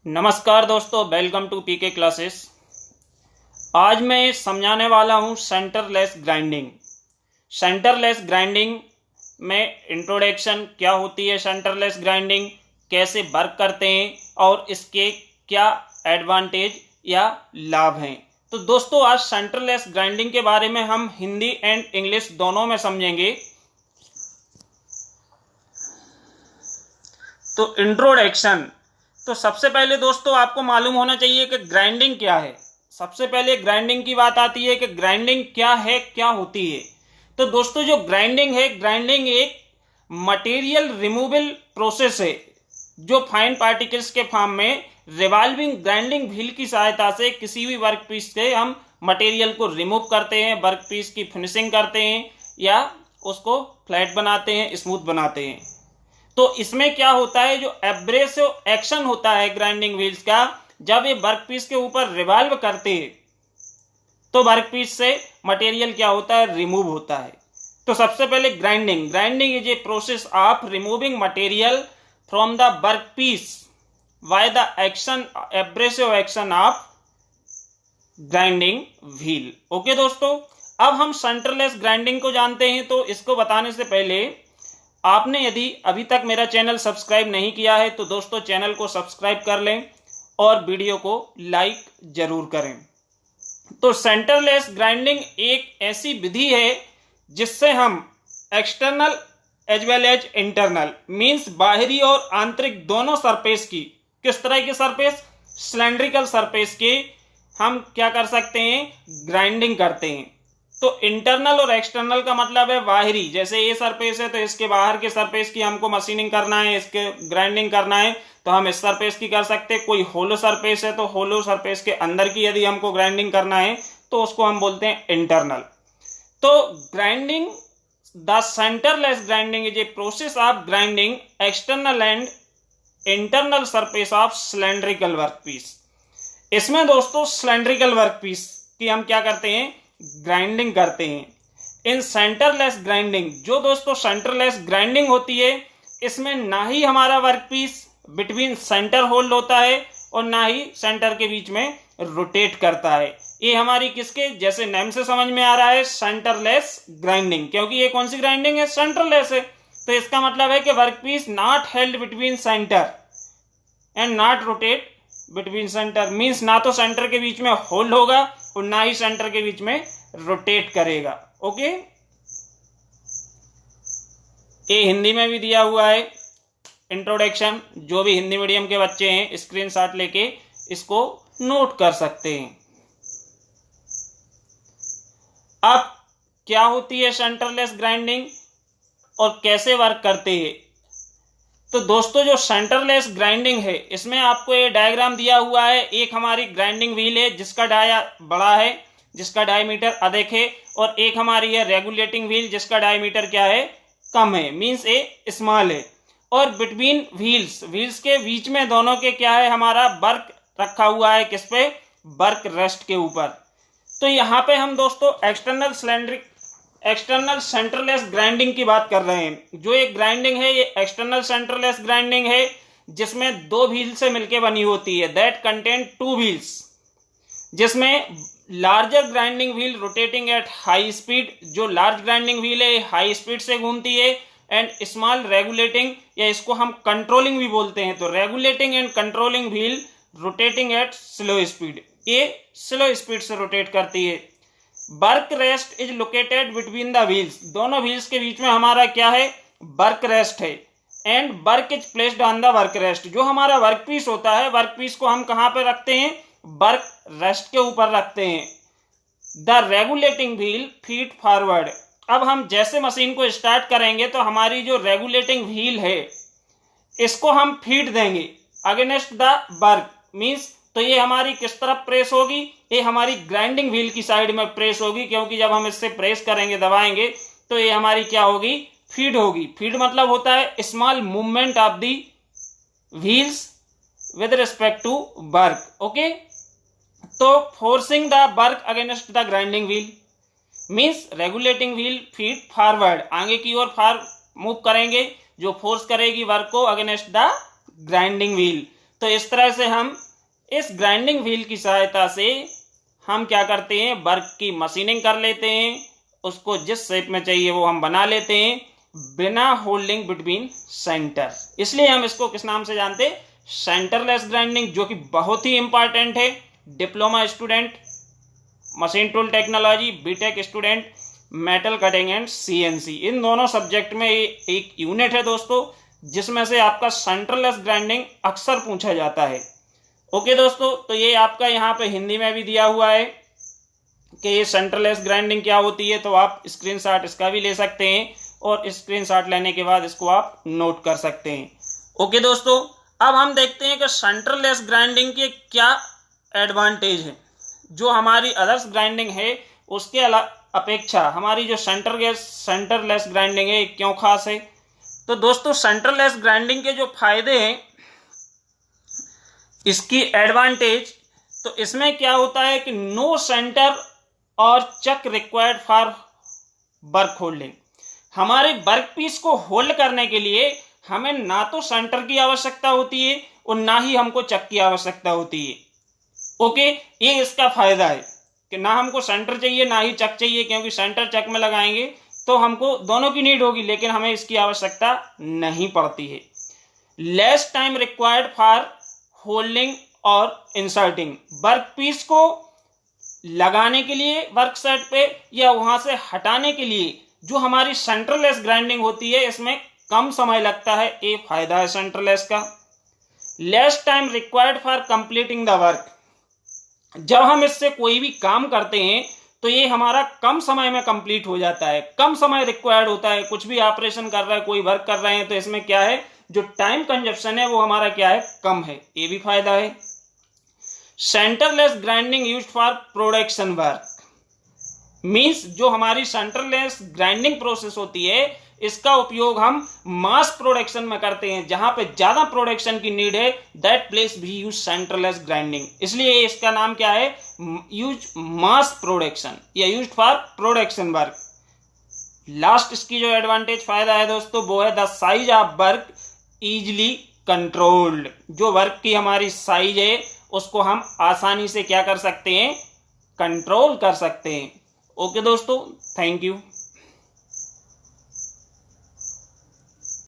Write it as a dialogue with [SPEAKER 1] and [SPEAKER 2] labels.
[SPEAKER 1] नमस्कार दोस्तों, welcome to PK classes. आज मैं समझाने वाला हूं सेंटरलेस ग्राइंडिंग। सेंटरलेस ग्राइंडिंग में इंट्रोडक्शन, क्या होती है सेंटरलेस ग्राइंडिंग, कैसे वर्क करते हैं और इसके क्या एडवांटेज या लाभ हैं। तो दोस्तों, आज सेंटरलेस ग्राइंडिंग के बारे में हम हिंदी एंड इंग्लिश दोनों में समझेंगे। तो इंट्रोडक्शन, तो सबसे पहले दोस्तों आपको मालूम होना चाहिए कि ग्राइंडिंग क्या है। सबसे पहले ग्राइंडिंग की बात आती है कि ग्राइंडिंग क्या है, क्या होती है। तो दोस्तों, जो ग्राइंडिंग है, ग्राइंडिंग एक मटेरियल रिमूवल प्रोसेस है जो फाइन पार्टिकल्स के फॉर्म में रिवॉल्विंग ग्राइंडिंग व्हील की सहायता से किसी भी वर्क पीस से हम मटेरियल को रिमूव करते हैं, वर्क पीस की फिनिशिंग करते हैं या उसको फ्लैट बनाते हैं, स्मूथ बनाते हैं। तो इसमें क्या होता है, जो एब्रेसिव एक्शन होता है ग्राइंडिंग व्हील्स का, जब ये वर्कपीस के ऊपर रिवॉल्व करते हैं तो वर्कपीस से मटेरियल क्या होता है, रिमूव होता है। तो सबसे पहले grinding is a process of removing material from the workpiece by the action, abrasive action of grinding wheel. Okay दोस्तों, अब हम सेंटरलेस ग्राइंडिंग को जानते हैं। तो इसको बताने से पहले आपने यदि अभी तक मेरा चैनल सब्सक्राइब नहीं किया है तो दोस्तों चैनल को सब्सक्राइब कर लें और वीडियो को लाइक जरूर करें। तो सेंटरलेस ग्राइंडिंग एक ऐसी विधि है जिससे हम external as well as internal, means बाहरी और आंतरिक दोनों सरफेस की, किस तरह के सरफेस, सिलेंड्रिकल सरफेस की हम क्या कर सकते हैं, ग्राइंडिंग करते हैं। तो इंटरनल और एक्सटर्नल का मतलब है बाहरी, जैसे ये सरफेस है तो इसके बाहर के सरफेस की हमको मशीनिंग करना है, इसके ग्राइंडिंग करना है तो हम इस सरफेस की कर सकते हैं। कोई होलो सरफेस है तो होलो सरफेस के अंदर की यदि हमको ग्राइंडिंग करना है तो उसको हम बोलते हैं इंटरनल। तो grinding, the centreless grinding is a process of grinding external and internal surface of cylindrical workpiece. इसमें दोस्तों सिलेंड्रिकल वर्कपीस की हम क्या करते हैं, ग्राइंडिंग करते हैं। इन सेंटरलेस ग्राइंडिंग, जो दोस्तों सेंटरलेस ग्राइंडिंग होती है, इसमें ना ही हमारा वर्कपीस बिटवीन सेंटर होल्ड होता है और ना ही सेंटर के बीच में रोटेट करता है। ये हमारी किसके, जैसे नेम से समझ में आ रहा है, सेंटरलेस ग्राइंडिंग, क्योंकि ये कौन सी ग्राइंडिंग है, सेंटरलेस है। तो इसका मतलब है कि workpiece not held between centre and not rotate between centre, means ना तो सेंटर के बीच में होल्ड होगा और ना ही सेंटर के बीच में रोटेट करेगा। ओके, ये हिंदी में भी दिया हुआ है इंट्रोडक्शन। जो भी हिंदी मीडियम के बच्चे हैं स्क्रीनशॉट लेके इसको नोट कर सकते हैं। अब क्या होती है सेंटरलेस ग्राइंडिंग और कैसे वर्क करते हैं। तो दोस्तों, जो सेंटरलेस ग्राइंडिंग है इसमें आपको ये डायग्राम दिया हुआ है। एक हमारी ग्राइंडिंग व्हील है जिसका डाया बड़ा है, जिसका डायमीटर अधिक है, और एक हमारी है रेगुलेटिंग व्हील जिसका डायमीटर क्या है, कम है, मींस ए स्मॉल है। और बिटवीन व्हील्स के बीच में दोनों के क्या है, हमारा वर्क रखा हुआ है, किस पे, वर्क रेस्ट के ऊपर। तो यहाँ पे हम दोस्तों एक्सटर्नल सेंटरलेस ग्राइंडिंग की बात कर रहे हैं। जो एक ग्राइंडिंग है ये एक्सटर्नल सेंटरलेस ग्राइंडिंग है जिसमें दो व्हील से मिलकर बनी होती है, दैट कंटेन टू व्हील्स, जिसमें larger grinding wheel rotating at high speed, जो लार्ज ग्राइंडिंग व्हील है हाई स्पीड से घूमती है, एंड स्मॉल रेगुलेटिंग, या इसको हम कंट्रोलिंग भी बोलते हैं। तो regulating and controlling wheel rotating at slow speed, ये स्लो स्पीड से रोटेट करती है। Work rest is located between the wheels, दोनों व्हील्स के बीच में हमारा क्या है, वर्क रेस्ट है। And work is placed on the work rest, जो हमारा वर्क पीस होता है, वर्क पीस को हम कहां पे रखते हैं, वर्क रेस्ट के ऊपर रखते हैं। The regulating wheel feed forward, अब हम जैसे मशीन को स्टार्ट करेंगे तो हमारी जो रेगुलेटिंग व्हील है इसको हम फीड देंगे अगेंस्ट द वर्क, मींस तो ये हमारी किस तरफ प्रेस होगी, ये हमारी ग्राइंडिंग व्हील की साइड में प्रेस होगी, क्योंकि जब हम इससे प्रेस करेंगे, दबाएंगे, तो ये हमारी क्या होगी, फीड होगी। फीड मतलब होता है small movement of the wheels with respect to work. Okay, तो forcing the work against the grinding wheel means regulating wheel feed forward, आगे की ओर मूव करेंगे, जो फोर्स करेगी वर्क को अगेंस्ट द ग्राइंडिंग व्हील। तो इस तरह से हम इस ग्राइंडिंग व्हील की सहायता से हम क्या करते हैं, वर्क की मशीनिंग कर लेते हैं, उसको जिस शेप में चाहिए वो हम बना लेते हैं बिना होल्डिंग बिटवीन सेंटर। इसलिए हम इसको किस नाम से जानते हैं, सेंटरलेस ग्राइंडिंग, जो कि बहुत ही इंपॉर्टेंट है। Diploma student machine tool technology, B Tech student metal cutting and CNC, इन दोनों सब्जेक्ट में एक यूनिट है दोस्तों, जिसमें से आपका सेंटरलेस ग्राइंडिंग अक्सर पूछा जाता है। ओके दोस्तों, तो ये आपका यहाँ पे हिंदी में भी दिया हुआ है कि ये सेंटरलेस ग्राइंडिंग क्या होती है, तो आप स्क्रीनशॉट इसका भी ले सकते हैं और स्क्रीनशॉट लेने के बाद इसको आप नोट कर सकते हैं। ओके दोस्तों, अब हम देखते हैं कि सेंटरलेस ग्राइंडिंग के क्या एडवांटेज है। जो हमारी अदर्स ग्राइंडिंग है उसके अपेक्षा हमारी जो सेंटरलेस ग्राइंडिंग है क्यों खास है। तो दोस्तों, सेंटरलेस ग्राइंडिंग के जो फायदे हैं, इसकी एडवांटेज, तो इसमें क्या होता है कि नो सेंटर और चक रिक्वायर्ड फॉर वर्क होल्डिंग। हमारे वर्क पीस को होल्ड करने के लिए हमें ना तो सेंटर की आवश्यकता होती है और ना ही हमको चक की आवश्यकता होती है। ओके, ये इसका फायदा है कि ना हमको सेंटर चाहिए ना ही चक चाहिए, क्योंकि सेंटर चक में लगाएंगे तो हमको दोनों की नीड होगी, लेकिन हमें इसकी आवश्यकता नहीं पड़ती है। Less time required for holding और इंसर्टिंग। वर्क पीस को लगाने के लिए वर्क सेट पे या वहां से हटाने के लिए जो हमारी सेंटरलेस ग्राइंडिंग होती है, इसमें कम समय लगता है, ये फायदा है सेंटरलेस का। Less time required for completing the work. जब हम इससे कोई भी काम करते हैं तो ये हमारा कम समय में कंप्लीट हो जाता है, कम समय रिक्वायर्ड होता है। कुछ भी ऑपरेशन कर रहा है, कोई वर्क कर रहे हैं, तो इसमें क्या है, जो टाइम कंजप्शन है वो हमारा क्या है, कम है, ये भी फायदा है। Centreless grinding used for production work means जो हमारी सेंटरलेस ग्राइंडिंग प्रोसेस होती है, इसका उपयोग हम मास प्रोडक्शन में करते हैं। जहां पे ज्यादा प्रोडक्शन की नीड है, दैट प्लेस भी यूज सेंटरलेस ग्राइंडिंग। इसलिए इसका नाम क्या है, यूज मास प्रोडक्शन या use for production work. Last इसकी जो एडवांटेज फायदा है दोस्तों, वो है the size of work easily controlled. जो वर्क की हमारी साइज है उसको हम आसानी से क्या कर सकते हैं, कंट्रोल कर सकते हैं। ओके दोस्तों, थैंक यू।